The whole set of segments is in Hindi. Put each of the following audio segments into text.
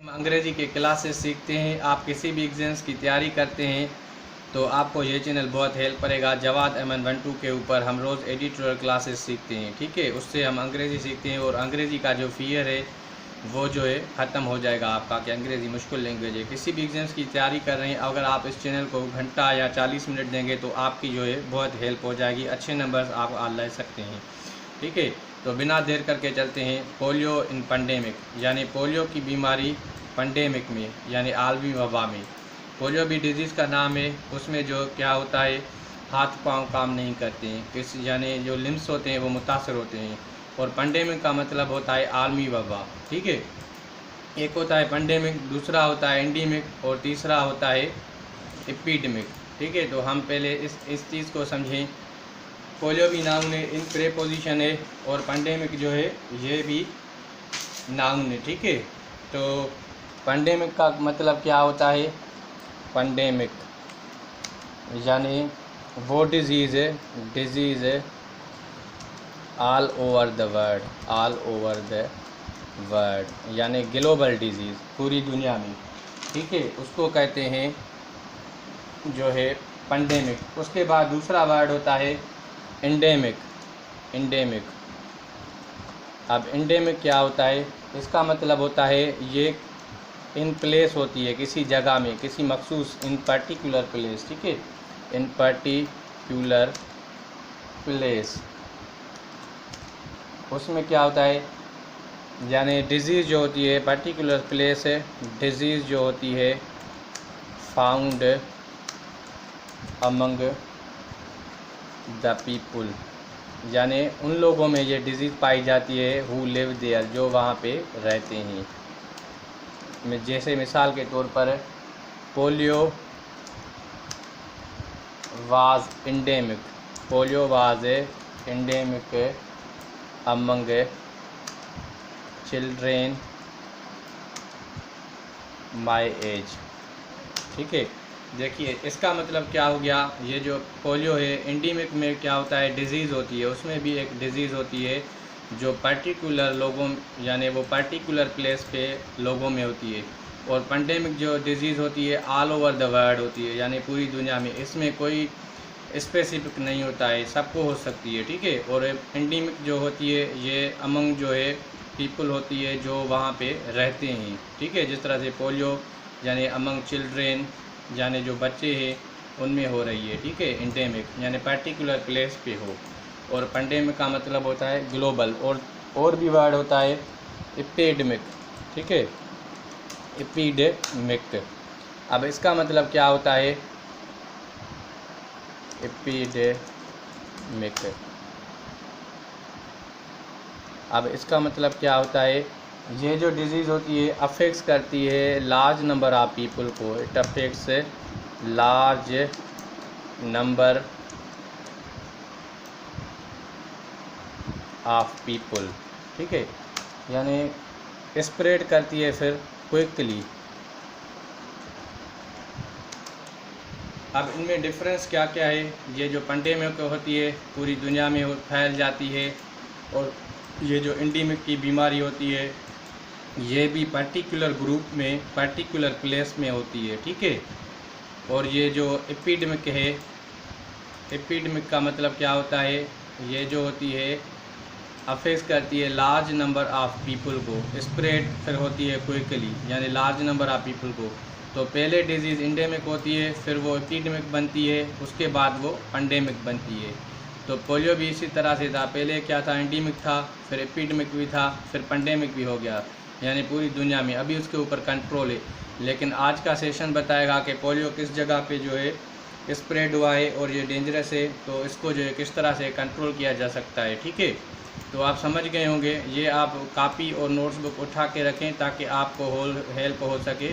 हम अंग्रेज़ी के क्लासेस सीखते हैं। आप किसी भी एग्ज़ाम्स की तैयारी करते हैं तो आपको ये चैनल बहुत हेल्प करेगा। जवाद अमन 1-2 के ऊपर हम रोज़ एडिटोरियल क्लासेस सीखते हैं, ठीक है। उससे हम अंग्रेज़ी सीखते हैं और अंग्रेज़ी का जो फ़ियर है वो जो है ख़त्म हो जाएगा आपका कि अंग्रेज़ी मुश्किल लैंग्वेज है। किसी भी एग्ज़ाम्स की तैयारी कर रहे हैं, अगर आप इस चैनल को घंटा या 40 मिनट देंगे तो आपकी जो है बहुत हेल्प हो जाएगी, अच्छे नंबर्स आप ले सकते हैं, ठीक है। तो बिना देर करके चलते हैं। पोलियो इन पेंडेमिक, यानी पोलियो की बीमारी पेंडेमिक में यानी आलमी वबा में। पोलियो भी डिजीज़ का नाम है। उसमें जो क्या होता है, हाथ पांव काम नहीं करते हैं, किस यानी जो लिम्स होते हैं वो मुतासर होते हैं। और पेंडेमिक का मतलब होता है आलमी वबा, ठीक है। एक होता है पेंडेमिक, दूसरा होता है एंडीमिक और तीसरा होता है एपिडेमिक, ठीक है। तो हम पहले इस चीज़ को समझें। पोलियो भी नाउन है, इन प्रेपोजिशन है, और पेंडेमिक जो है ये भी नाउन है, ठीक है। तो पेंडेमिक का मतलब क्या होता है? पेंडेमिक यानी वो डिज़ीज़ है ऑल ओवर द वर्ल्ड, यानी ग्लोबल डिज़ीज़, पूरी दुनिया में, ठीक है। उसको कहते हैं जो है पेंडेमिक। उसके बाद दूसरा वर्ड होता है एंडेमिक। अब एंडेमिक क्या होता है? इसका मतलब होता है ये इन प्लेस होती है, किसी जगह में, किसी मखसूस, इन पर्टिकुलर प्लेस, ठीक है, इन पर्टिकुलर प्लेस। उसमें क्या होता है, यानी डिज़ीज़ जो होती है पर्टिकुलर प्लेस है, डिज़ीज़ जो होती है फाउंड अमंग द पीपुल, यानी उन लोगों में ये डिज़ीज़ पाई जाती है हु लिव देयर, जो वहाँ पे रहते हैं। जैसे मिसाल के तौर पर polio was endemic among children my age, ठीक है। देखिए इसका मतलब क्या हो गया, ये जो पोलियो है एंडेमिक में क्या होता है, डिज़ीज़ होती है, उसमें भी एक डिज़ीज़ होती है जो पर्टिकुलर लोगों यानी वो पर्टिकुलर प्लेस पे लोगों में होती है। और पेंडेमिक जो डिज़ीज़ होती है ऑल ओवर द वर्ल्ड होती है, यानी पूरी दुनिया में, इसमें कोई स्पेसिफिक नहीं होता है, सबको हो सकती है, ठीक है। और एंडेमिक जो होती है ये अमंग जो है पीपल होती है जो वहाँ पे रहते हैं, ठीक है। जिस तरह से पोलियो यानी अमंग चिल्ड्रेन यानी जो बच्चे हैं उनमें हो रही है, ठीक है। एंडेमिक यानी पर्टिकुलर प्लेस पे हो, और पेंडेमिक का मतलब होता है ग्लोबल। और भी वर्ड होता है एपिडेमिक, ठीक है, एपिडेमिक। अब इसका मतलब क्या होता है, एपिडेमिक, अब इसका मतलब क्या होता है, ये जो डिज़ीज़ होती है अफेक्ट्स करती है लार्ज नंबर ऑफ पीपल को, it affects large number of people, ठीक है, यानी स्प्रेड करती है फिर क्विकली। अब इनमें डिफरेंस क्या क्या है? ये जो पेंडेमिक होती है पूरी दुनिया में फैल जाती है, और ये जो एंडेमिक की बीमारी होती है ये भी पर्टिकुलर ग्रुप में पर्टिकुलर प्लेस में होती है, ठीक है। और ये जो एपिडेमिक है, एपिडेमिक का मतलब क्या होता है, ये जो होती है अफेक्ट करती है लार्ज नंबर ऑफ पीपल को, स्प्रेड फिर होती है क्विकली, यानी लार्ज नंबर ऑफ पीपल को। तो पहले डिजीज़ एंडेमिक होती है, फिर वो एपिडेमिक बनती है, उसके बाद वो पेंडेमिक बनती है। तो पोलियो भी इसी तरह से था, पहले क्या था, एंडेमिक था, फिर एपिडेमिक भी था, फिर पेंडेमिक भी हो गया, यानी पूरी दुनिया में अभी उसके ऊपर कंट्रोल है। लेकिन आज का सेशन बताएगा कि पोलियो किस जगह पे जो है स्प्रेड हुआ है और ये डेंजरस है, तो इसको जो है किस तरह से कंट्रोल किया जा सकता है, ठीक है। तो आप समझ गए होंगे। ये आप कापी और नोट्स बुक उठा के रखें ताकि आपको हेल्प हो सके,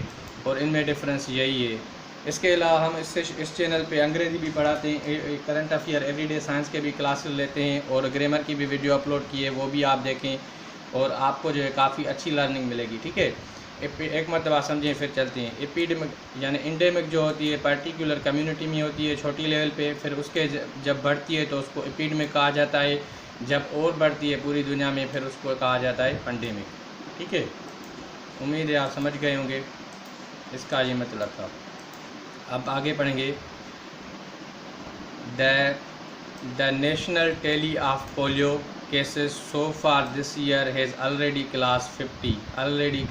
और इनमें डिफरेंस यही है। इसके अलावा हम इस चैनल पे अंग्रेज़ी भी पढ़ाते हैं, करंट अफेयर, एवरीडे साइंस के भी क्लासेस लेते हैं, और ग्रामर की भी वीडियो अपलोड की है, वो भी आप देखें, और आपको जो है काफ़ी अच्छी लर्निंग मिलेगी, ठीक है। एक मरतबा समझें फिर चलते हैं। एपिडेमिक यानी एंडेमिक जो होती है पर्टिकुलर कम्युनिटी में होती है छोटी लेवल पे, फिर उसके जब बढ़ती है तो उसको एपिडेमिक कहा जाता है, जब और बढ़ती है पूरी दुनिया में फिर उसको कहा जाता है पेंडेमिक, ठीक है। उम्मीद है आप समझ गए होंगे, इसका ये मतलब था। अब आगे पढ़ेंगे। The national tally of polio cases so far this year has already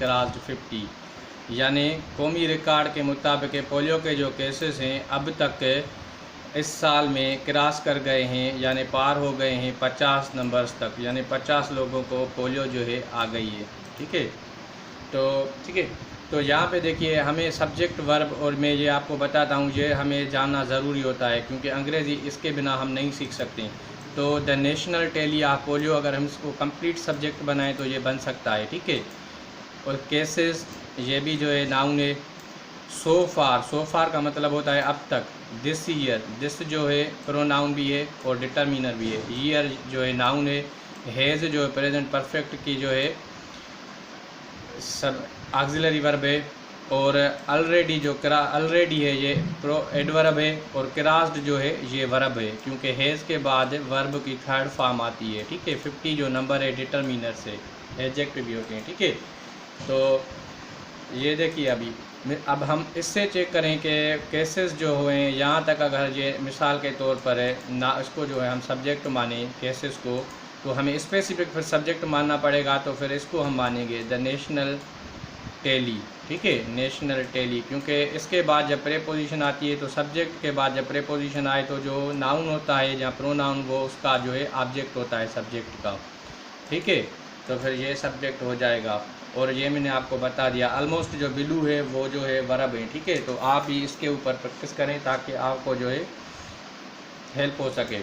crossed 50। यानी कौमी रिकॉर्ड के मुताबिक पोलियो के जो केसेस हैं अब तक इस साल में क्रॉस कर गए हैं, यानी पार हो गए हैं 50 नंबर्स तक, यानी 50 लोगों को पोलियो जो है आ गई है। ठीक है, तो यहाँ पे देखिए हमें सब्जेक्ट वर्ब, और मैं ये आपको बताता हूँ ये हमें जानना ज़रूरी होता है क्योंकि अंग्रेज़ी इसके बिना हम नहीं सीख सकते। तो the national tally of polio अगर हम इसको कंप्लीट सब्जेक्ट बनाएं तो ये बन सकता है। ठीक है, और केसेस ये भी जो है नाउन है। सो फार का मतलब होता है अब तक। दिस ईयर, दिस जो है प्रोनाउन भी है और डिटर्मिनर भी है। ईयर जो है नाउन है। हैज़ जो है प्रेजेंट परफेक्ट की जो है सब ऑक्सिलरी वर्ब है। और ऑलरेडी है ये एडवर्ब है। और क्रॉस्ड जो है ये वर्ब है क्योंकि हैज़ के बाद वर्ब की थर्ड फॉर्म आती है। ठीक है, 50 जो नंबर है डिटर्मिनर से एडजेक्टिव भी होते हैं। ठीक है, तो ये देखिए अब हम इससे चेक करें कि केसेस जो हुए हैं यहाँ तक, अगर ये मिसाल के तौर पर है ना, इसको जो है हम सब्जेक्ट माने केसेस को, तो हमें स्पेसिफिक फिर सब्जेक्ट मानना पड़ेगा। तो फिर इसको हम मानेंगे द नेशनल टेली। ठीक है, नेशनल टेली, क्योंकि इसके बाद जब प्रेपोजिशन आती है तो सब्जेक्ट के बाद जब प्रेपोजिशन आए तो जो नाउन होता है या प्रोनाउन वो उसका जो है ऑब्जेक्ट होता है सब्जेक्ट का। ठीक है, तो फिर ये सब्जेक्ट हो जाएगा। और ये मैंने आपको बता दिया ऑलमोस्ट जो बिलू है वो जो है वर्ब है। ठीक है, तो आप भी इसके ऊपर प्रैक्टिस करें ताकि आपको जो है हेल्प हो सके।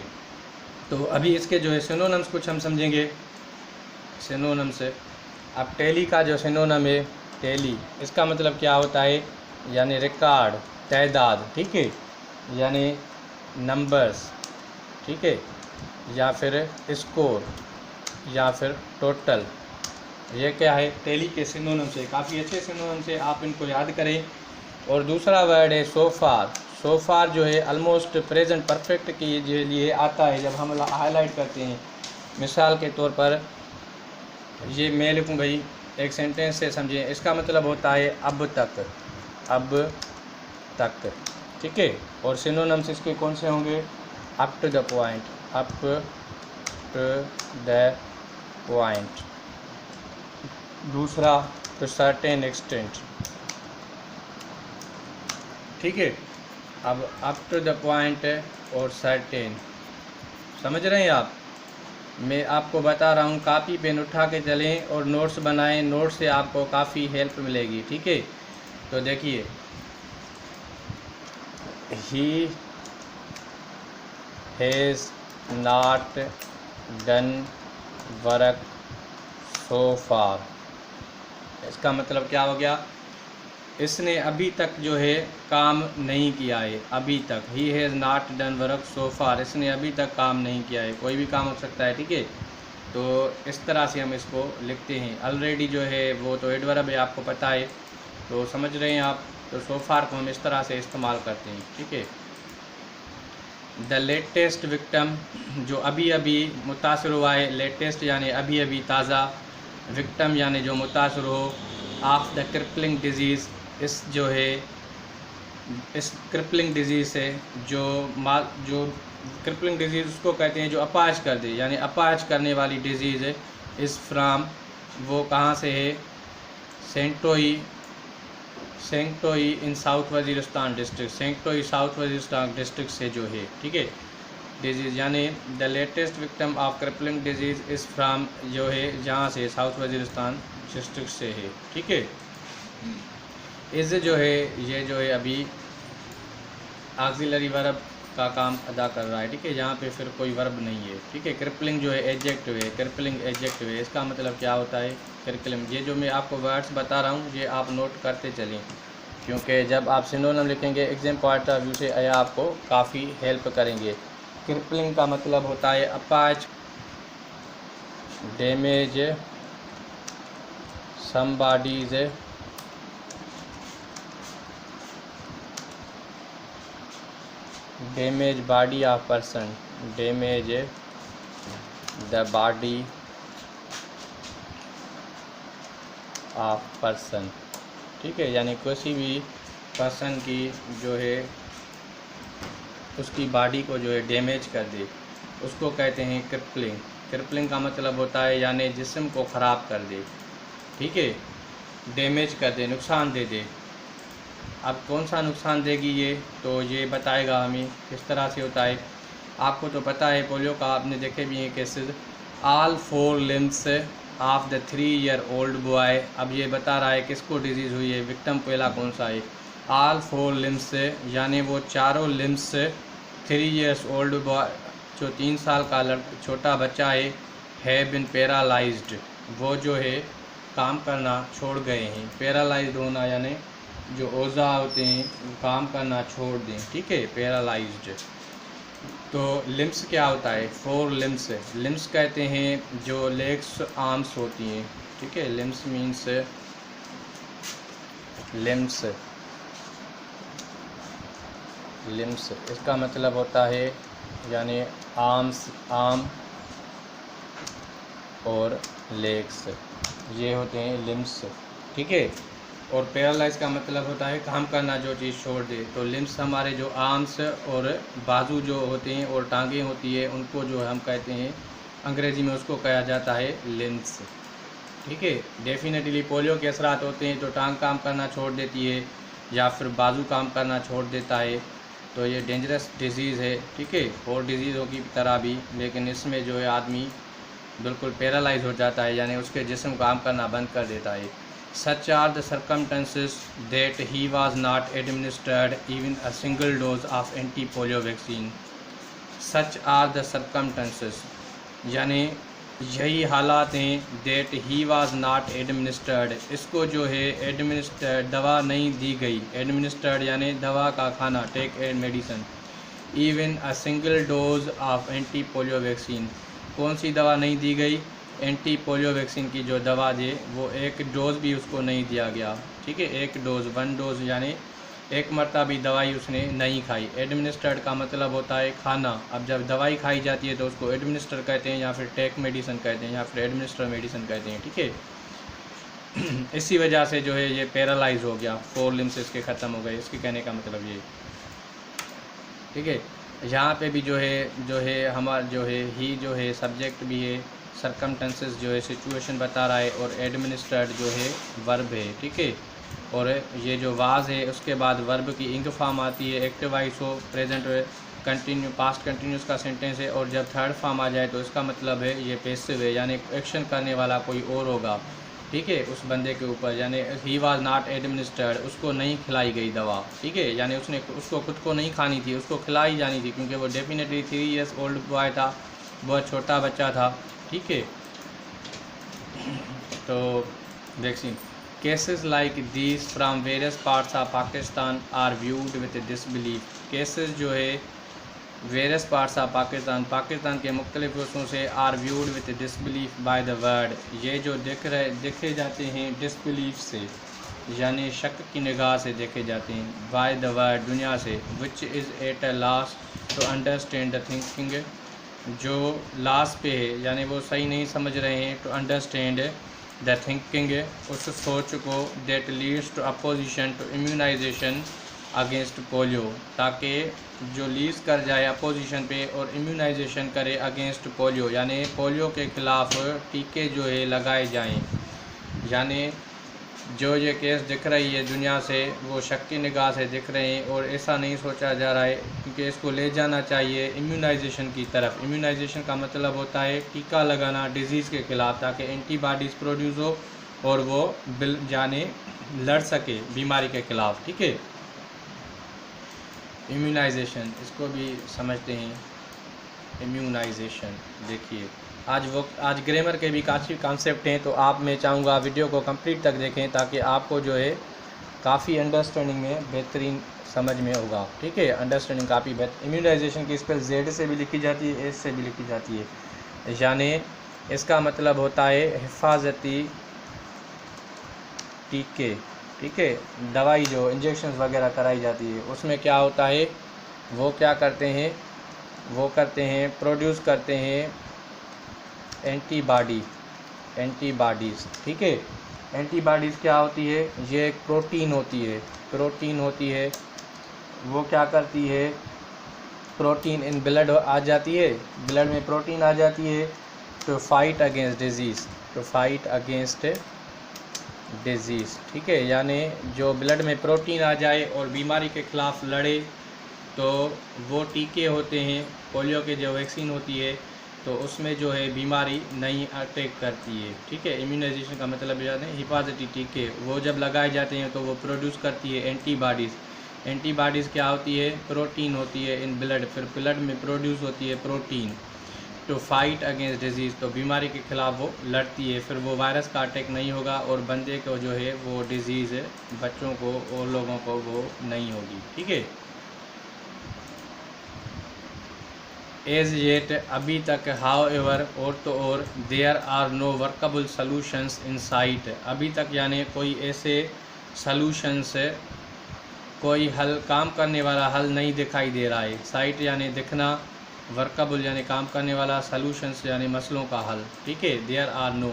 तो अभी इसके जो है सिनोनिम्स कुछ हम समझेंगे। सिनोनिम्स, अब टेली का जो सिनोनिम है टेली, इसका मतलब क्या होता है, यानी रिकॉर्ड, तादाद। ठीक है, यानी नंबर्स। ठीक है, या फिर स्कोर या फिर टोटल। ये क्या है, टेली के सिनोनिम से, काफ़ी अच्छे सिनोनिम से आप इनको याद करें। और दूसरा वर्ड है सो फार जो है ऑलमोस्ट प्रेजेंट परफेक्ट के लिए आता है जब हम हाईलाइट करते हैं। मिसाल के तौर पर ये मैं लिखूँ भाई, एक सेंटेंस से समझें, इसका मतलब होता है अब तक। ठीक है, और सिनोनिम्स इसके कौन से होंगे, अप टू द पॉइंट। दूसरा टू सर्टेन एक्सटेंट। ठीक है, अब अप टू द पॉइंट और सर्टेन, समझ रहे हैं आप। मैं आपको बता रहा हूँ, कापी पेन उठा के चलें और नोट्स बनाएं, नोट्स से आपको काफ़ी हेल्प मिलेगी। ठीक है, तो देखिए he has not done work so far. इसका मतलब क्या हो गया, इसने अभी तक जो है काम नहीं किया है। अभी तक, he has not done work so far, इसने अभी तक काम नहीं किया है। कोई भी काम हो सकता है। ठीक है, तो इस तरह से हम इसको लिखते हैं। ऑलरेडी जो है वो तो एडवर्ब है, आपको पता है, तो समझ रहे हैं आप। तो सो फार को हम इस तरह से इस्तेमाल करते हैं। ठीक है, द लेटेस्ट विक्टिम, जो अभी अभी मुतासर हुआ है। लेटेस्ट यानी अभी अभी ताज़ा, विक्टिम यानी जो मुतासर हो। ऑफ द क्रिपलिंग डिजीज़, इस जो है इस क्रिपलिंग डिजीज़ से जो क्रिपलिंग डिजीज़ उसको कहते हैं जो अपाहिज कर दे, यानी अपाहिज करने वाली डिजीज़ है। इस फ्राम, वो कहाँ से है, Sangtoi in south Waziristan district, Sangtoi south Waziristan district से जो है। ठीक है, डिजीज़ यानी the latest victim of crippling disease is from जो है जहाँ से साउथ वजीरिस्तान डिस्ट्रिक्ट से है। ठीक है, इस जो है ये जो है अभी ऑक्सिलरी वर्ब का काम अदा कर रहा है। ठीक है, यहाँ पे फिर कोई वर्ब नहीं है। ठीक है, क्रिपलिंग जो है एडजेक्टिव है, क्रिपलिंग एडजेक्टिव है। इसका मतलब क्या होता है, क्रिपलिंग। ये जो मैं आपको वर्ड्स बता रहा हूँ ये आप नोट करते चलें, क्योंकि जब आप सिनोनिम लिखेंगे एग्जाम पॉइंट ऑफ व्यू से यह आपको काफ़ी हेल्प करेंगे। क्रिपलिंग का मतलब होता है अपाहिज, damage somebody's damage body of person, damage the body of person, ठीक है, यानी किसी भी पर्सन की जो है उसकी बॉडी को जो है डैमेज कर दे, उसको कहते हैं क्रिपलिंग। क्रिपलिंग का मतलब होता है यानी जिस्म को ख़राब कर दे, ठीक है, डैमेज कर दे, नुकसान दे दे। अब कौन सा नुकसान देगी ये, तो ये बताएगा हमें किस तरह से होता है। आपको तो पता है पोलियो का, आपने देखे भी हैं cases. All 4 limbs of the 3 year old boy. अब ये बता रहा है किसको डिजीज़ हुई है, विक्टिम पहला कौन सा है। ऑल 4 लिम्स यानी वो चारों लिम्स 3 ईयर्स ओल्ड बॉय, जो 3 साल का छोटा बच्चा है बिन पैरालाइज्ड, वो जो है काम करना छोड़ गए हैं। पैरालाइज्ड होना यानी जो औज़ा होते हैं काम करना छोड़ दें, ठीक है, पैरालाइज्ड। तो लिम्स क्या होता है, 4 लिम्स। लिम्स कहते हैं जो लेग्स आर्म्स होती हैं, ठीक है, लिम्स मीन्स लिम्स इसका मतलब होता है यानी आर्म्स, आर्म और लेग्स, ये होते हैं लिम्स, ठीक है। और पैरालाइज का मतलब होता है काम करना जो चीज़ छोड़ दे। तो लिम्स हमारे जो आर्म्स और बाजू जो होते हैं और टांगें होती है, उनको जो हम कहते हैं अंग्रेज़ी में उसको कहा जाता है लिम्स, ठीक है। डेफिनेटली पोलियो के असरात होते हैं तो टांग काम करना छोड़ देती है या फिर बाजू काम करना छोड़ देता है। तो ये डेंजरस डिजीज़ है, ठीक है, और डिजीज़ों की तरह भी, लेकिन इसमें जो है आदमी बिल्कुल पैरालाइज हो जाता है, यानी उसके जिस्म काम करना बंद कर देता है। Such are the circumstances that he was not administered even a single dose of anti-polio vaccine. Such are the circumstances, यानी यही हालात हैं that he was not administered, इसको जो है administered दवा नहीं दी गई। administered यानी दवा का खाना, take a medicine, even a single dose of anti-polio vaccine, कौन सी दवा नहीं दी गई, एंटी पोलियो वैक्सीन की जो दवा दे वो एक डोज़ भी उसको नहीं दिया गया, ठीक है, एक डोज़, 1 डोज़ यानी एक मरतबा भी दवाई उसने नहीं खाई। एडमिनिस्टर्ड का मतलब होता है खाना। अब जब दवाई खाई जाती है तो उसको एडमिनिस्टर कहते हैं या फिर टेक मेडिसिन कहते हैं या फिर एडमिनिस्टर मेडिसिन कहते हैं, ठीक है। इसी वजह से जो है ये पैरालाइज हो गया, 4 लिम्स इसके ख़त्म हो गए, इसके कहने का मतलब ये, ठीक है। यहाँ पे भी जो है हमारा जो है सब्जेक्ट भी है, सरकमटेंसेस जो है सिचुएशन बता रहा है, और एडमिनिस्ट्रेड जो है वर्ब है, ठीक है। और ये जो वाज है उसके बाद वर्ब की इंग फॉर्म आती है, एक्टिव वॉइस हो, प्रेजेंट कंटिन्यू, पास्ट कंटिन्यूस का सेंटेंस है, और जब थर्ड फॉर्म आ जाए तो इसका मतलब है ये पैसिव है, यानी एक्शन करने वाला कोई और होगा, ठीक है, उस बंदे के ऊपर। यानी ही वाज नॉट एडमिनिस्टर्ड, उसको नहीं खिलाई गई दवा, ठीक है, यानी उसको खुद को नहीं खानी थी, उसको खिलाई जानी थी, क्योंकि वो डेफिनेटली 3 ईयर्स ओल्ड बॉय था, बहुत छोटा बच्चा था, ठीक है। तो vaccine cases like these from various parts of Pakistan are viewed with disbelief. Cases जो है वेरियस पार्ट्स ऑफ पाकिस्तान के मुख्तलिफ हिस्सों से are viewed with disbelief by the world, ये जो देखे जाते हैं डिसबिलीफ से, यानी शक की निगाह से देखे जाते हैं, बाय द वर्ल्ड दुनिया से, which is at a loss to understand the thinking, जो लास्ट पे है, यानी वो सही नहीं समझ रहे हैं, टू अंडरस्टैंड द थिंकिंग, उस सोच को, that leads to opposition to immunization against polio, ताकि जो लीड्स कर जाए अपोजिशन पे और इम्यूनाइजेशन करे अगेंस्ट पोलियो, यानी पोलियो के ख़िलाफ़ टीके जो है लगाए जाएं। यानी जो ये केस दिख रही है दुनिया से वो शक की निगाह से दिख रहे हैं, और ऐसा नहीं सोचा जा रहा है, क्योंकि इसको ले जाना चाहिए इम्यूनाइजेशन की तरफ। इम्यूनाइजेशन का मतलब होता है टीका लगाना डिजीज़ के ख़िलाफ़, ताकि एंटीबॉडीज़ प्रोड्यूस हो और वो जाने लड़ सके बीमारी के ख़िलाफ़, ठीक है। इम्यूनाइजेशन, इसको भी समझते हैं इम्यूनाइजेशन। देखिए आज ग्रामर के भी काफ़ी कॉन्सेप्ट हैं, तो आप मैं चाहूँगा वीडियो को कंप्लीट तक देखें, ताकि आपको जो है काफ़ी अंडरस्टैंडिंग में बेहतरीन समझ में होगा, ठीक है। अंडरस्टैंडिंग काफ़ी बेहतर। इम्यूनाइजेशन की स्पेल जेड से भी लिखी जाती है, एस से भी लिखी जाती है, यानी इसका मतलब होता है हिफाजती टीके, ठीक है। दवाई जो इंजेक्शन वगैरह कराई जाती है उसमें क्या होता है, वो क्या करते हैं, वो करते हैं प्रोड्यूस करते हैं एंटीबॉडीज़, ठीक है। एंटीबॉडीज़ क्या होती है, ये एक प्रोटीन होती है, वो क्या करती है, प्रोटीन इन ब्लड आ जाती है, ब्लड में प्रोटीन आ जाती है टू फाइट अगेंस्ट डिजीज़, ठीक है। यानी जो ब्लड में प्रोटीन आ जाए और बीमारी के ख़िलाफ़ लड़े, तो वो टीके होते हैं, पोलियो के जो वैक्सीन होती है, तो उसमें जो है बीमारी नहीं अटैक करती है, ठीक है। इम्यूनाइजेशन का मतलब जाते हैं हिफाजती टीके, वो जब लगाए जाते हैं तो वो प्रोड्यूस करती है एंटीबॉडीज़ क्या होती है, प्रोटीन होती है इन ब्लड, फिर ब्लड में प्रोड्यूस होती है protein to fight against disease, तो बीमारी के ख़िलाफ़ वो लड़ती है, फिर वो वायरस का अटैक नहीं होगा और बंदे को जो है वो डिज़ीज़ बच्चों को और लोगों को वो नहीं होगी, ठीक है। एज येट अभी तक हाउएवर और there are no workable solutions in sight, अभी तक यानी कोई ऐसे सॉल्यूशंस, कोई हल, काम करने वाला हल नहीं दिखाई दे रहा है। साइट यानी दिखना, वर्कबल यानी काम करने वाला, सॉल्यूशंस यानी मसलों का हल, ठीक है। देयर आर नो,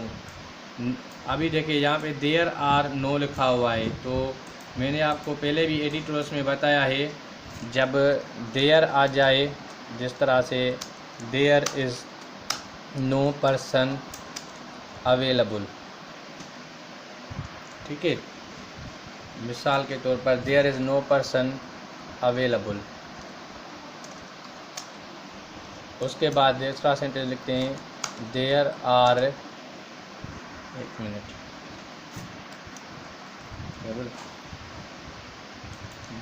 अभी देखिए यहाँ पे देयर आर नो लिखा हुआ है, तो मैंने आपको पहले भी एडिटोर्स में बताया है, जब देयर आ जाए, जिस तरह से there is no person available, ठीक है। मिसाल के तौर पर there is no person available, उसके बाद दूसरा सेंटेंस लिखते हैं देयर आर, एक minute,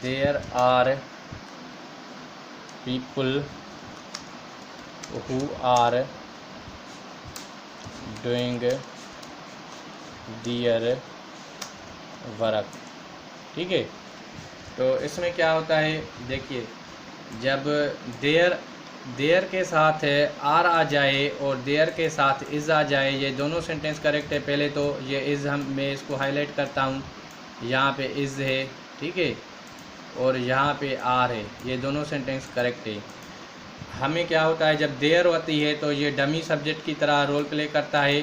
there are people who are doing their work, ठीक है। तो इसमें क्या होता है, देखिए जब देयर के साथ आर आ जाए और देयर के साथ इज़ आ जाए, ये दोनों सेंटेंस करेक्ट है। पहले तो ये इज़, मैं इसको हाईलाइट करता हूँ, यहाँ पे इज़ है, ठीक है, और यहाँ पे आर है, ये दोनों सेंटेंस करेक्ट है। हमें क्या होता है, जब देयर होती है तो ये डमी सब्जेक्ट की तरह रोल प्ले करता है,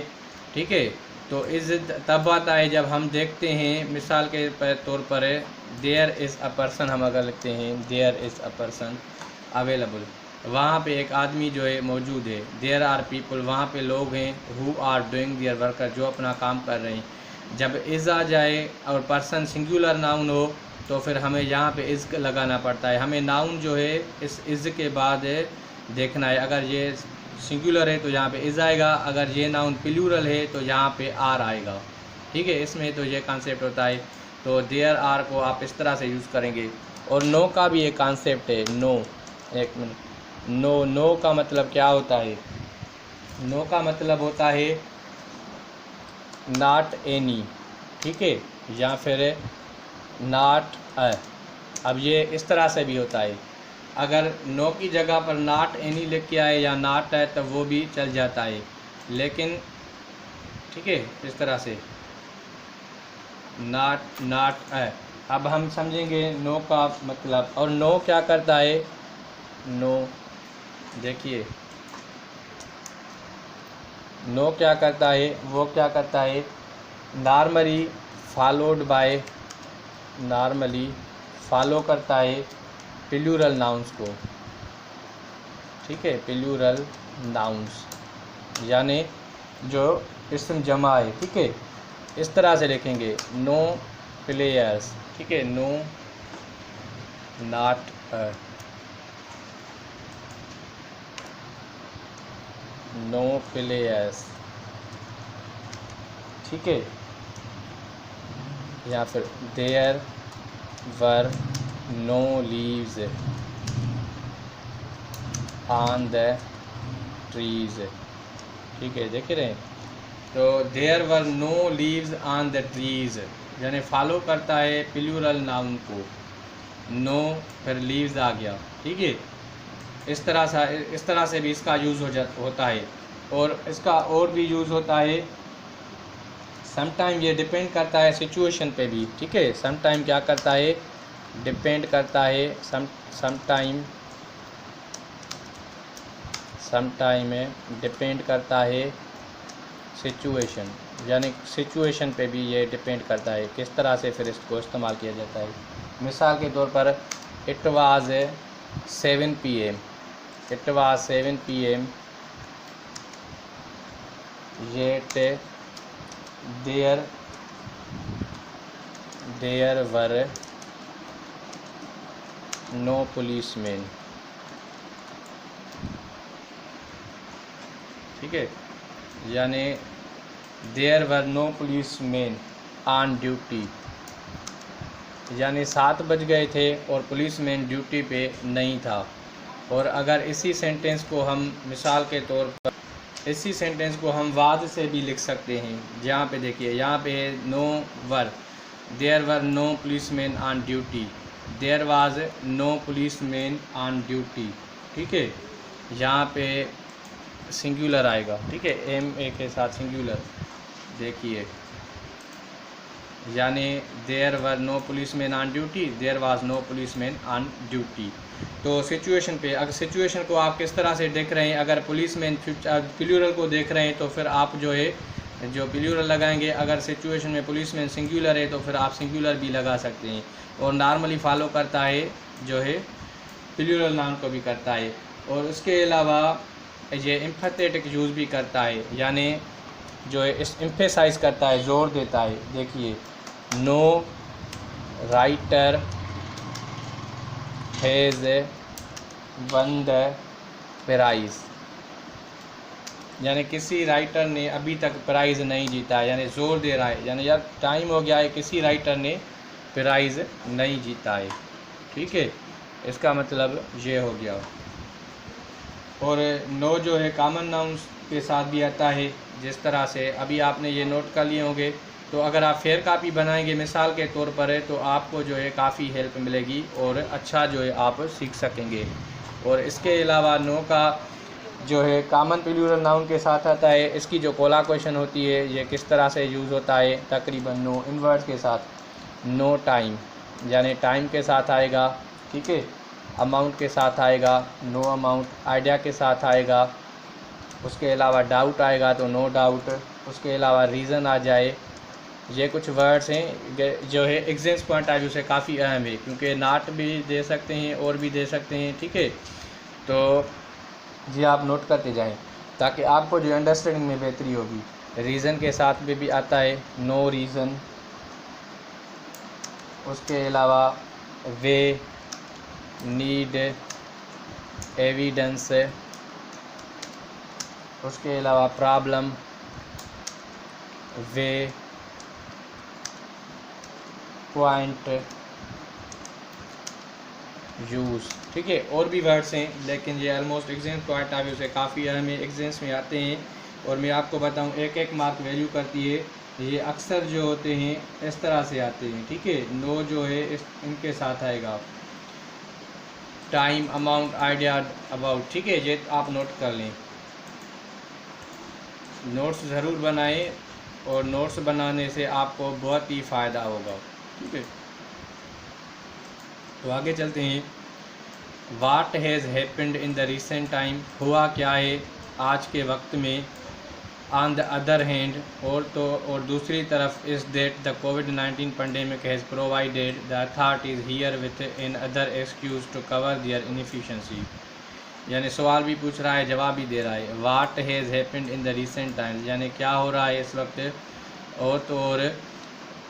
ठीक है। तो इज़ तब आता है जब हम देखते हैं, मिसाल के तौर पर देयर इज़ अ पर्सन, हम अगर लिखते हैं there is a person available, वहाँ पे एक आदमी जो है मौजूद है। देयर आर पीपल, वहाँ पे लोग हैं, who are doing their work, जो अपना काम कर रहे हैं। जब इज़ आ जाए और पर्सन सिंगुलर नाउन हो, तो फिर हमें यहाँ पे इज़ लगाना पड़ता है। हमें नाउन जो है इस इज़ के बाद देखना है, अगर ये सिंगुलर है तो यहाँ पे इज़ आएगा, अगर ये नाउन प्लूरल है तो यहाँ पे आर आएगा, ठीक है। इसमें तो ये कॉन्सेप्ट होता है। तो देयर आर को आप इस तरह से यूज़ करेंगे। और नो का भी एक कॉन्सेप्ट है, नो, एक मिनट, नो का मतलब क्या होता है, नो का मतलब होता है नॉट एनी, ठीक है, या फिर नॉट अ। अब ये इस तरह से भी होता है, अगर नो की जगह पर नॉट एनी लिख के आए या नॉट है तब वो भी चल जाता है, लेकिन ठीक है, इस तरह से नॉट अ। अब हम समझेंगे नो का मतलब। और नो क्या करता है, नो, देखिए नो क्या करता है, वो क्या करता है, नॉर्मली फॉलो करता है प्लूरल नाउंस को, ठीक है, प्लूरल नाउंस यानी जो इसम जमा है, ठीक है। इस तरह से लिखेंगे नो प्लेयर्स, ठीक है, नो नॉट नो प्लेयर्स, ठीक है, या फिर there were no leaves on the trees, ठीक है, देख रहे हैं। तो there were no leaves on the trees यानी फॉलो करता है प्लूरल नाउन को, नो फिर लीव्स आ गया, ठीक है। इस तरह से भी इसका यूज़ होता है। और इसका और भी यूज़ होता है, समटाइम ये डिपेंड करता है सिचुएशन पे भी, ठीक है। समटाइम क्या करता है, डिपेंड करता है, समटाइम डिपेंड करता है सिचुएशन, यानी सिचुएशन पे भी ये डिपेंड करता है किस तरह से फिर इसको इस्तेमाल किया जाता है। मिसाल के तौर पर it was 7 PM, it was 7 PM yet there were no policeman. ठीक है, यानी there were no policeman on duty, यानी 7 बज गए थे और पुलिसमैन ड्यूटी पे नहीं था। और अगर इसी सेंटेंस को हम मिसाल के तौर पर इसी सेंटेंस को हम वाज से भी लिख सकते हैं। जहाँ पे देखिए, यहाँ पे no were, there were no policeman on duty, there was no policeman on duty. ठीक है, यहाँ पे सिंगुलर आएगा। ठीक है, MA के साथ सिंगुलर, देखिए, यानी there were no policeman on duty, there was no policeman on duty. तो सिचुएशन पे, अगर सिचुएशन को आप किस तरह से देख रहे हैं, अगर पुलिसमैन प्लूरल को देख रहे हैं तो फिर आप जो है जो प्लूरल लगाएंगे। अगर सिचुएशन में पुलिसमैन सिंगुलर है तो फिर आप सिंगुलर भी लगा सकते हैं। और नॉर्मली फॉलो करता है जो है प्लूरल नाउन को भी करता है। और उसके अलावा ये एम्फेथेटिक यूज़ भी करता है, यानी जो है इस एम्फेसाइज करता है, जोर देता है। देखिए, no writer has won the prize, यानी किसी राइटर ने अभी तक प्राइज़ नहीं जीता, यानी ज़ोर दे रहा है, यानी यार टाइम हो गया है, किसी राइटर ने प्राइज़ नहीं जीता है। ठीक है, इसका मतलब ये हो गया। और नो जो है कॉमन नाउन्स के साथ भी आता है। जिस तरह से अभी आपने ये नोट कर लिए होंगे, तो अगर आप फेयर कापी बनाएंगे मिसाल के तौर पर है, तो आपको जो है काफ़ी हेल्प मिलेगी और अच्छा जो है आप सीख सकेंगे। और इसके अलावा नो का जो है कॉमन प्लूरल नाउन के साथ आता है। इसकी जो कोला क्वेश्चन होती है, ये किस तरह से यूज़ होता है, तकरीबन नो इन वर्ड्स के साथ। नो टाइम, यानी टाइम के साथ आएगा। ठीक है, अमाउंट के साथ आएगा, नो अमाउंट, आइडिया के साथ आएगा। उसके अलावा डाउट आएगा तो नो डाउट। उसके अलावा रीज़न आ जाए। ये कुछ वर्ड्स हैं जो है एग्जाम्स पॉइंट ऑफ व्यू से काफ़ी अहम है, क्योंकि नाट भी दे सकते हैं और भी दे सकते हैं। ठीक है, तो जी आप नोट करते जाएं ताकि आपको जो अंडरस्टैंडिंग में बेहतरी होगी। रीज़न के साथ भी आता है, नो रीज़न। उसके अलावा वे, नीड, एविडेंस। उसके अलावा प्रॉब्लम, वे, पॉइंट, यूज़। ठीक है, और भी वर्ड्स हैं, लेकिन ये almost exam point of view से काफ़ी अहम है, एग्जाम्स में आते हैं। और मैं आपको बताऊं, एक एक मार्क वैल्यू करती है। ये अक्सर जो होते हैं इस तरह से आते हैं। ठीक है, नो जो है इनके साथ आएगा, टाइम, अमाउंट, आइडिया, अबाउट। ठीक है, ये आप नोट कर लें। नोट्स ज़रूर बनाएं और नोट्स बनाने से आपको बहुत ही फ़ायदा होगा। ठीक है, तो आगे चलते हैं। What has happened in the recent time, हुआ क्या है आज के वक्त में। ऑन द अदर हैंड, और दूसरी तरफ, इज़ दैट द कोविड-19 pandemic has provided the authorities here with another excuse to cover their inefficiency. यानी सवाल भी पूछ रहा है, जवाब भी दे रहा है। What has happened in the recent time, यानी क्या हो रहा है इस वक्त। और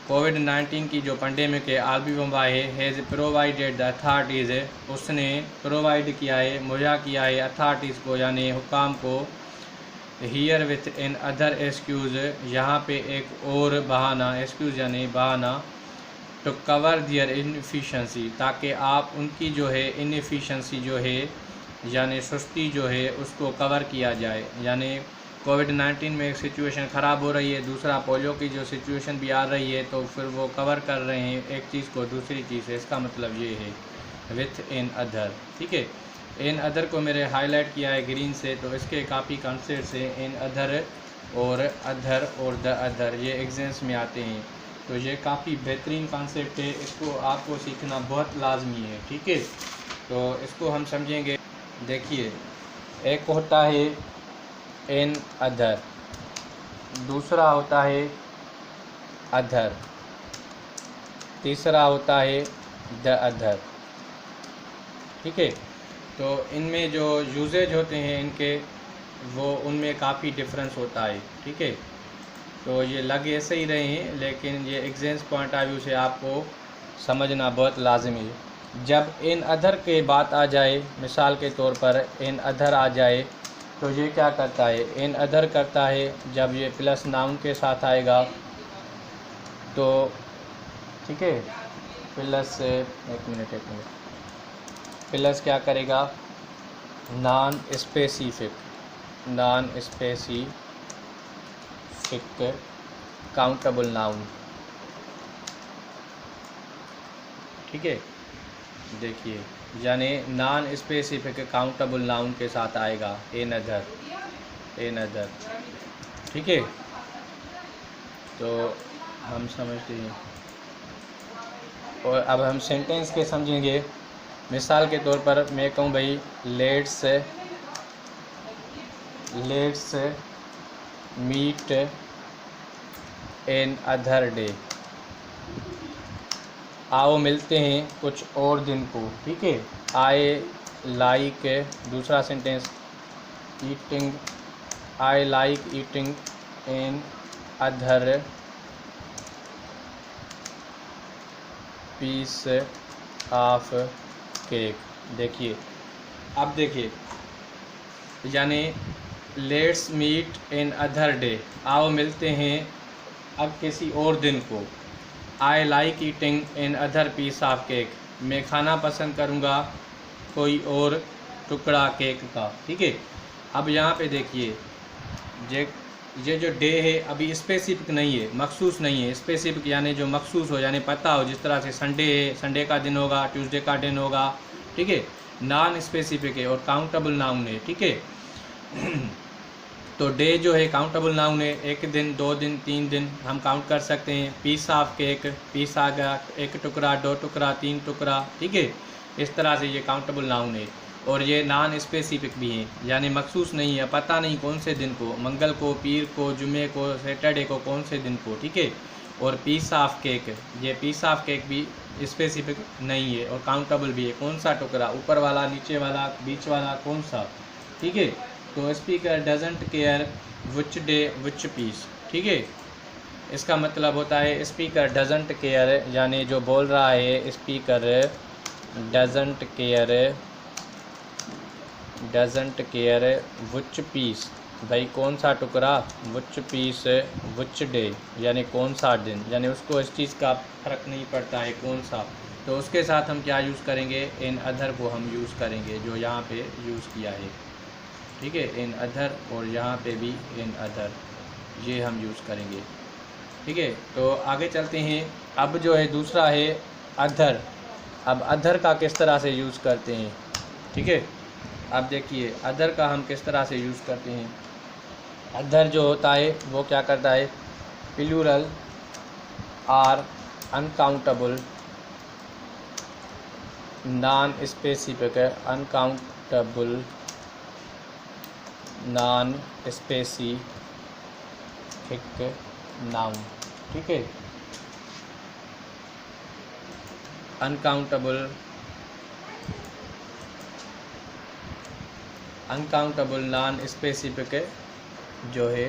कोविड-19 की जो पेंडेमिक है, आलमी वबा है, हैज़ प्रोवाइडेड द अथॉरिटीज़, उसने प्रोवाइड किया है, मुहैया किया है अथॉरिटीज़ को, यानी हुकाम को। Here with another excuse, यहाँ पे एक और बहाना, एक्सक्यूज़ यानी बहाना, टू कवर दियर इनएफिशिएंसी, ताकि आप उनकी जो है इनएफिशिएंसी जो है यानी सुस्ती जो है उसको कवर किया जाए। यानी कोविड-19 में एक सिचुएशन ख़राब हो रही है, दूसरा पोलियो की जो सिचुएशन भी आ रही है, तो फिर वो कवर कर रहे हैं एक चीज़ को दूसरी चीज़ से। इसका मतलब ये है विथ इन अदर। ठीक है, इन अदर को मेरे हाईलाइट किया है ग्रीन से, तो इसके काफ़ी कॉन्सेप्ट्स हैं, इन अदर और अदर और द अदर, ये एग्जाम्स में आते हैं। तो ये काफ़ी बेहतरीन कॉन्सेप्ट है, इसको आपको सीखना बहुत लाजमी है। ठीक है, तो इसको हम समझेंगे। देखिए, एक होता है इन अदर, दूसरा होता है अधर, तीसरा होता है द अधर। ठीक है, तो इनमें जो यूजेज होते हैं इनके, वो उनमें काफ़ी डिफरेंस होता है। ठीक है, तो ये लग ऐसे ही रहे हैं, लेकिन ये एग्जाम्स पॉइंट ऑफ व्यू से आपको समझना बहुत लाजमी है। जब इन अधर के बात आ जाए, मिसाल के तौर पर इन अधर आ जाए, तो ये क्या करता है, इन अधर करता है जब ये प्लस नाउन के साथ आएगा तो, ठीक है, प्लस एक मिनट प्लस क्या करेगा, नॉन स्पेसिफिक काउंटेबल नाउन। ठीक है, देखिए, यानी नॉन स्पेसिफिक काउंटेबल नाउन के साथ आएगा इन अदर। ठीक है, तो हम समझते हैं। और अब हम सेंटेंस के समझेंगे। मिसाल के तौर पर मैं कहूँ भाई, let's meet another day, आओ मिलते हैं कुछ और दिन को। ठीक है, आई लाइक, दूसरा sentence I like eating another piece of cake. देखिए, अब देखिए, यानी let's meet another day, आओ मिलते हैं अब किसी और दिन को। I like eating another piece of cake, मैं खाना पसंद करूँगा कोई और टुकड़ा केक का। ठीक है, अब यहाँ पे देखिए, ये जो डे है अभी स्पेसिफिक नहीं है, मखसूस नहीं है। स्पेसिफिक यानी जो मखसूस हो, यानी पता हो, जिस तरह से संडे है, संडे का दिन होगा, ट्यूसडे का दिन होगा। ठीक है, नॉन स्पेसिफिक है और काउंटेबल नाउन है। ठीक है, तो डे जो है काउंटेबल नाउन है, एक दिन, 2 दिन, 3 दिन हम काउंट कर सकते हैं। पीस ऑफ केक, पीस आ गया, एक टुकड़ा, 2 टुकड़ा, 3 टुकड़ा। ठीक है, इस तरह से ये काउंटेबल नाउन है। और ये नॉन स्पेसिफिक भी है, यानी मखसूस नहीं है, पता नहीं कौन से दिन को, मंगल को, पीर को, जुमे को, सैटरडे को, कौन से दिन को। ठीक है, और पीस ऑफ केक, ये पीस ऑफ केक भी स्पेसिफिक नहीं है और काउंटेबल भी है, कौन सा टुकड़ा, ऊपर वाला, नीचे वाला, बीच वाला, कौन सा। ठीक है, तो speaker doesn't care which day which piece. ठीक है, इसका मतलब होता है स्पीकर डजंट केयर, यानी जो बोल रहा है speaker doesn't care which piece, भाई कौन सा टुकड़ा, विच पीस विच डे, यानी कौन सा दिन, यानी उसको इस चीज़ का फ़र्क नहीं पड़ता है कौन सा। तो उसके साथ हम क्या यूज़ करेंगे, इन अदर को हम यूज़ करेंगे, जो यहाँ पे यूज़ किया है। ठीक है, इन अदर, और यहाँ पे भी इन अदर, ये हम यूज़ करेंगे। ठीक है, तो आगे चलते हैं। अब जो है दूसरा है अदर। अब अदर का किस तरह से यूज़ करते हैं। ठीक है, अब देखिए अदर का हम किस तरह से यूज़ करते हैं। अदर जो होता है वो क्या करता है, plural or uncountable non specific, uncountable non specific noun. ठीक है, अनकाउंटेबल नॉन स्पेसिफिक जो है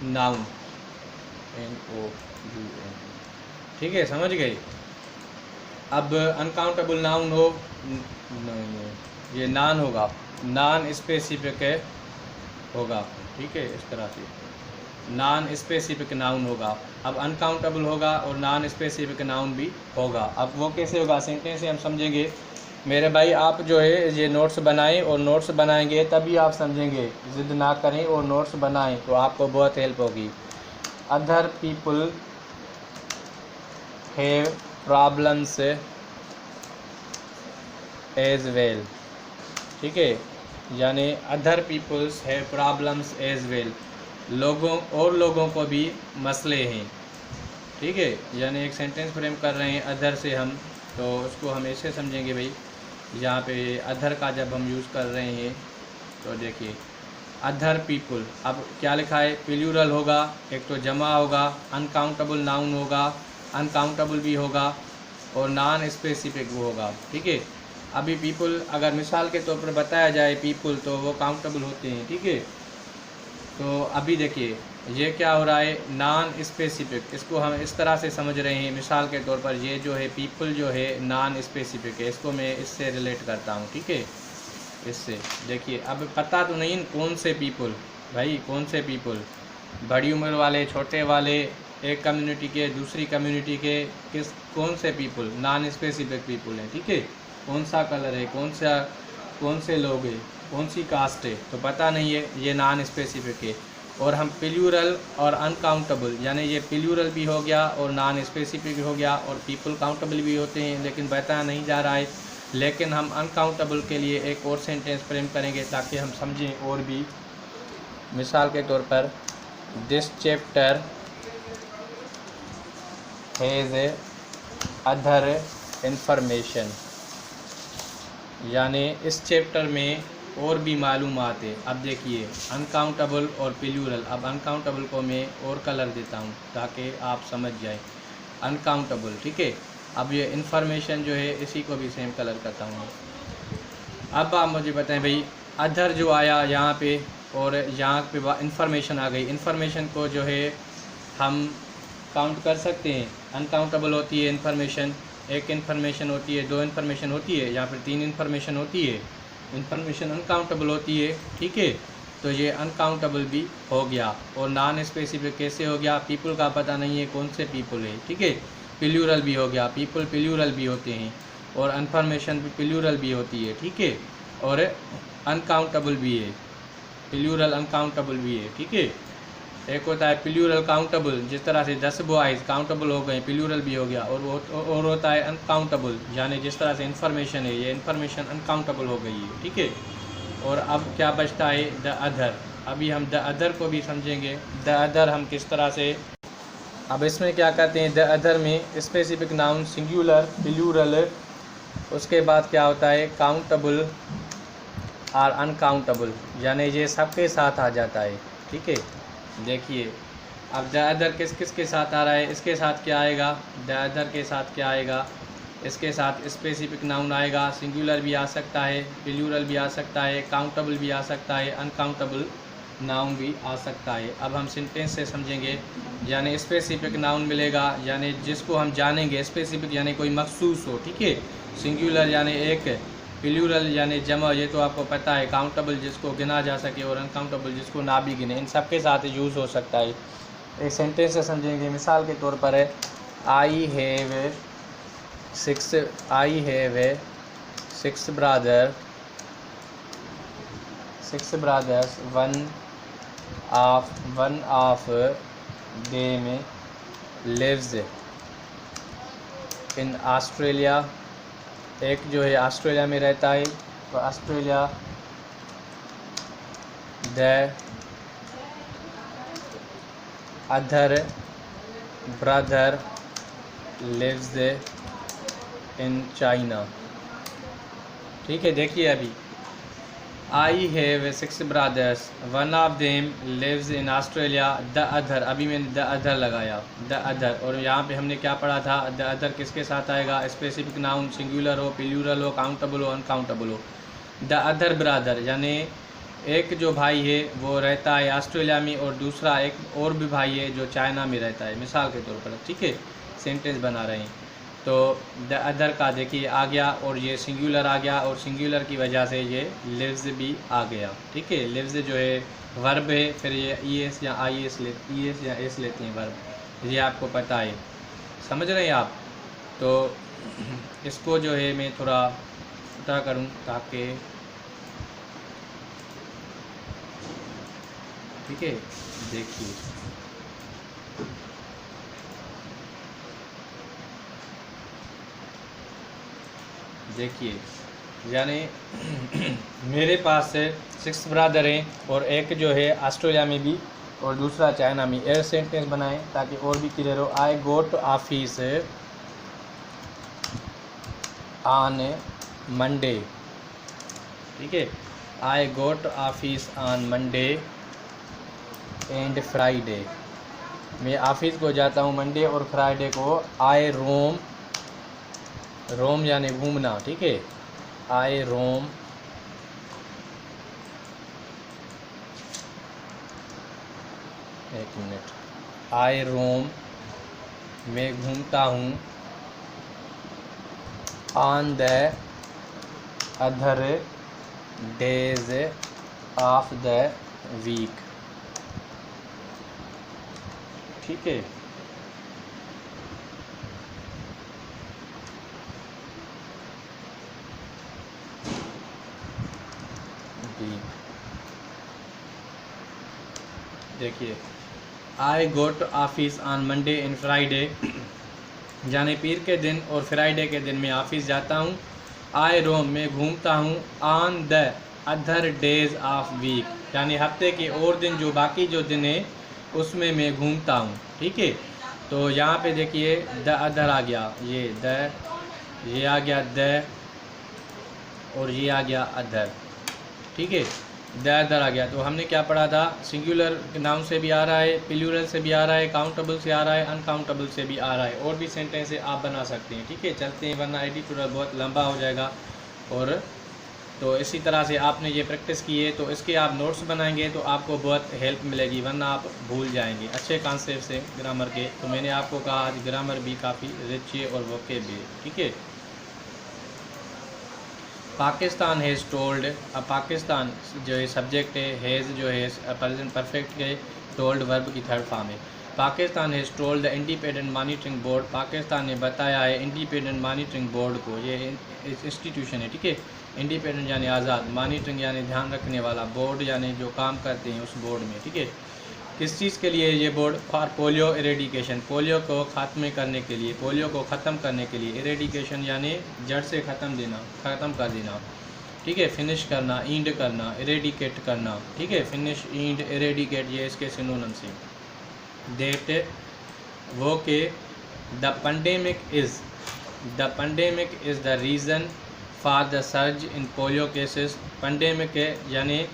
नाउन, NOUN। ठीक है, समझ गए। अब अनकाउंटेबल नाउन हो, ये नॉन होगा, नॉन स्पेसिफिक होगा। ठीक है, इस तरह से नॉन स्पेसिफिक नाउन होगा। अब अनकाउंटेबल होगा और नॉन स्पेसिफिक नाउन भी होगा। अब वो कैसे होगा, सेंटेंस से हम समझेंगे। मेरे भाई आप जो है ये नोट्स बनाएं, और नोट्स बनाएंगे तभी आप समझेंगे, ज़िद ना करें और नोट्स बनाएं तो आपको बहुत हेल्प होगी। Other people have problems as well. ठीक है, यानी other peoples have problems as well, लोगों को भी मसले हैं। ठीक है, यानी एक सेंटेंस फ्रेम कर रहे हैं अदर से हम, तो उसको हम ऐसे समझेंगे भाई, यहाँ पे अदर का जब हम यूज़ कर रहे हैं तो देखिए, अदर पीपल, अब क्या लिखा है, प्लूरल होगा, एक तो जमा होगा, अनकाउंटेबल नाउन होगा, अनकाउंटेबल भी होगा और नॉन स्पेसिफिक वो होगा। ठीक है, अभी पीपल अगर मिसाल के तौर पर बताया जाए पीपल तो वो काउंटेबल होते हैं। ठीक है, तो अभी देखिए ये क्या हो रहा है, नॉन स्पेसिफिक, इसको हम इस तरह से समझ रहे हैं। मिसाल के तौर पर ये जो है पीपल जो है नॉन स्पेसिफिक है, इसको मैं इससे रिलेट करता हूँ। ठीक है, इससे देखिए अब पता तो नहीं कौन से पीपल, भाई कौन से पीपल, बड़ी उम्र वाले, छोटे वाले, एक कम्युनिटी के दूसरी कम्युनिटी के, कौन से पीपल, नॉन स्पेसिफिक पीपल हैं। ठीक है, कौन सा कलर है, कौन से लोग हैं, कौन सी कास्ट है, तो पता नहीं है, ये नॉन स्पेसिफिक है। और हम प्लूरल और अनकाउंटेबल, यानी ये प्लूरल भी हो गया और नॉन स्पेसिफिक हो गया, और पीपल काउंटेबल भी होते हैं लेकिन बताया नहीं जा रहा है। लेकिन हम अनकाउंटेबल के लिए एक और सेंटेंस फ्रेम करेंगे ताकि हम समझें और भी। मिसाल के तौर पर this chapter has other information, यानी इस चैप्टर में और भी मालूमात है। अब देखिए अनकाउंटेबल और प्लूरल, अब अनकाउंटेबल को मैं और कलर देता हूँ ताकि आप समझ जाए। अनकाउंटेबल, ठीक है, अब ये इन्फॉर्मेशन जो है इसी को भी सेम कलर करता हूँ। अब आप मुझे बताएं भाई, अदर जो आया यहाँ पे और यहाँ पे इन्फॉर्मेशन आ गई, इन्फॉर्मेशन को जो है हम काउंट कर सकते हैं। अनकाउंटेबल होती है इन्फॉर्मेशन, एक इन्फॉर्मेशन होती है, दो इन्फॉर्मेशन होती है, यहाँ पर तीन इन्फॉर्मेशन होती है, इन्फॉर्मेशन अनकाउंटेबल होती है। ठीक है, तो ये अनकाउंटेबल भी हो गया। और नॉन स्पेसिफिक कैसे हो गया, पीपल का पता नहीं है कौन से पीपल है। ठीक है, प्लूरल भी हो गया, पीपल प्लूरल भी होते हैं, और इन्फॉर्मेशन भी प्लूरल भी होती है। ठीक है, और अनकाउंटेबल भी है, प्लूरल अनकाउंटेबल भी है। ठीक है, एक होता है प्लूरल काउंटेबल, जिस तरह से 10 बॉयज़ काउंटेबल हो गए, प्लूरल भी हो गया, और होता है अनकाउंटेबल, यानी जिस तरह से इन्फॉर्मेशन है, ये इन्फॉर्मेशन अनकाउंटेबल हो गई है। ठीक है, और अब क्या बचता है, द अदर। अभी हम द अदर को भी समझेंगे, द अदर हम किस तरह से। अब इसमें क्या कहते हैं, द अदर में स्पेसिफिक नाउन सिंगुलर प्लूरल, उसके बाद क्या होता है काउंटेबल और अनकाउंटेबल, यानी ये सबके साथ आ जाता है। ठीक है, देखिए अब द अदर किस किस के साथ आ रहा है, इसके साथ क्या आएगा, द अदर के साथ क्या आएगा, इसके साथ स्पेसिफिक नाउन आएगा, सिंगुलर भी आ सकता है, प्लूरल भी आ सकता है, काउंटेबल भी आ सकता है, अनकाउंटेबल नाउन भी आ सकता है। अब हम सेंटेंस से समझेंगे, यानी स्पेसिफिक नाउन मिलेगा, यानी जिसको हम जानेंगे, स्पेसिफिक यानी कोई मखसूस हो। ठीक है, सिंगुलर यानी एक, प्लूरल यानी जमा, ये तो आपको पता है, काउंटेबल जिसको गिना जा सके और अनकाउंटेबल जिसको ना भी गिने, इन सब के साथ यूज़ हो सकता है। एक सेंटेंस से समझेंगे, मिसाल के तौर पर है I have six brothers, one of them lives in Australia, एक जो है ऑस्ट्रेलिया में रहता है, तो Australia. The other brother lives in China. ठीक है, देखिए अभी I have 6 brothers, one of them lives in Australia, the other, अभी मैंने द अदर लगाया, द अदर, और यहाँ पे हमने क्या पढ़ा था, द अदर किसके साथ आएगा, स्पेसिफिक नाउन, सिंगुलर हो, प्लूरल हो, काउंटेबल हो, अनकाउंटेबल हो। द अदर ब्रदर यानी एक जो भाई है वो रहता है ऑस्ट्रेलिया में, और दूसरा एक और भी भाई है जो चाइना में रहता है, मिसाल के तौर पर। ठीक है, सेंटेंस बना रहे हैं, तो द अदर का देखिए आ गया, और ये सिंगुलर आ गया, और सिंगुलर की वजह से ये लिव्स भी आ गया। ठीक है, लिव्स जो है वर्ब है, फिर ये ईएस या आईएस ईएस या एस लेते हैं वर्ब, ये आपको पता है, समझ रहे हैं आप। तो इसको जो है मैं थोड़ा पता करूं ताकि, ठीक है, देखिए देखिए यानी मेरे पास 6 ब्रदर हैं, और एक जो है ऑस्ट्रेलिया में भी और दूसरा चाइना में। एयर सेंटेंस बनाएं ताकि और भी क्लियर हो। I go to office on Monday. ठीक है, I go to office on Monday and Friday. मैं ऑफिस को जाता हूँ मंडे और फ्राइडे को। आई रोम, रोम यानी घूमना, ठीक है। आई रोम, एक मिनट, आई रोम मैं घूमता हूँ। On the other days of the week, ठीक है। देखिए, I go to office on Monday and Friday, यानी पीर के दिन और फ्राइडे के दिन मैं ऑफिस जाता हूँ। आई रोम मैं घूमता हूँ। On the other days of week, यानी हफ्ते के और दिन, जो बाकी जो दिन है उसमें मैं घूमता हूँ, ठीक है। तो यहाँ पे देखिए द अदर आ गया, ये द, ये आ गया द, और ये आ गया अदर, ठीक है। द अदर आ गया। तो हमने क्या पढ़ा था, सिंगुलर नाउन से भी आ रहा है, प्लूरल से भी आ रहा है, काउंटेबल से आ रहा है, अनकाउंटेबल से भी आ रहा है, और भी सेंटेंस आप बना सकते हैं, ठीक है। चलते हैं, वरना एडिटोरियल बहुत लंबा हो जाएगा। और तो इसी तरह से आपने ये प्रैक्टिस की है, तो इसके आप नोट्स बनाएंगे तो आपको बहुत हेल्प मिलेगी, वरना आप भूल जाएंगे अच्छे कॉन्सेप्ट से ग्रामर के। तो मैंने आपको कहा आज ग्रामर भी काफ़ी रिच है और वोकेब भी, ठीक है। पाकिस्तान हैज़ टोल्ड, अब पाकिस्तान जो है सब्जेक्ट है, हैज़ जो है प्रेजेंट परफेक्ट के टोल्ड वर्ब की थर्ड फॉर्म है। Pakistan has told the independent monitoring board, Pakistan ने बताया है इंडिपेंडेंट मॉनिटरिंग बोर्ड को, ये इंस्टीट्यूशन है, ठीक है। इंडिपेंडेंट यानी आज़ाद, मॉनिटरिंग यानी ध्यान रखने वाला, बोर्ड यानी जो काम करते हैं उस बोर्ड में, ठीक है। किस चीज़ के लिए ये board, for polio eradication, polio को ख़त्म करने के लिए, पोलियो को ख़त्म करने के लिए। इरेडिकेशन यानी जड़ से ख़त्म कर देना, ठीक है। फिनिश करना, ईंड करना, इरेडिकेट करना, ठीक है। फिनिश, ईंड, इरेडिकेट, ये इसके सिनोनिम्स हैं। डेट वो के the pandemic is the reason for the surge in polio cases. Pandemic है यानी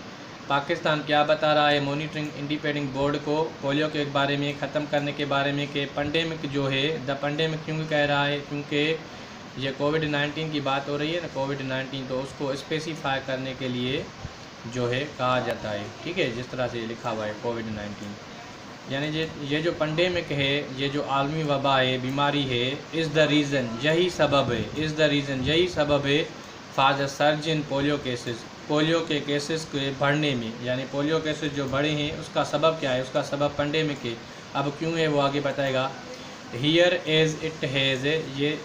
पाकिस्तान क्या बता रहा है मॉनिटरिंग इंडिपेंडेंट बोर्ड को पोलियो के बारे में, ख़त्म करने के बारे में, कि पेंडेमिक जो है, द पेंडेमिक क्यों कह रहा है, क्योंकि ये कोविड-19 की बात हो रही है ना, कोविड-19, तो उसको स्पेसिफाई करने के लिए जो है कहा जाता है, ठीक है। जिस तरह से लिखा हुआ है कोविड-19, यानी ये जो पेंडेमिक है, ये जो आलमी वबा है, बीमारी है, इज़ द रीज़न, यही सबब है, इज़ द रीज़न, यही सबब है for the surge in polio cases, polio के केसेस के बढ़ने में, यानी पोलियो केसेस जो बढ़े हैं उसका सबब क्या है, उसका सबब पेंडेमिक है। अब क्यों है वो आगे बताएगा। हियर एज इट हैज़, ये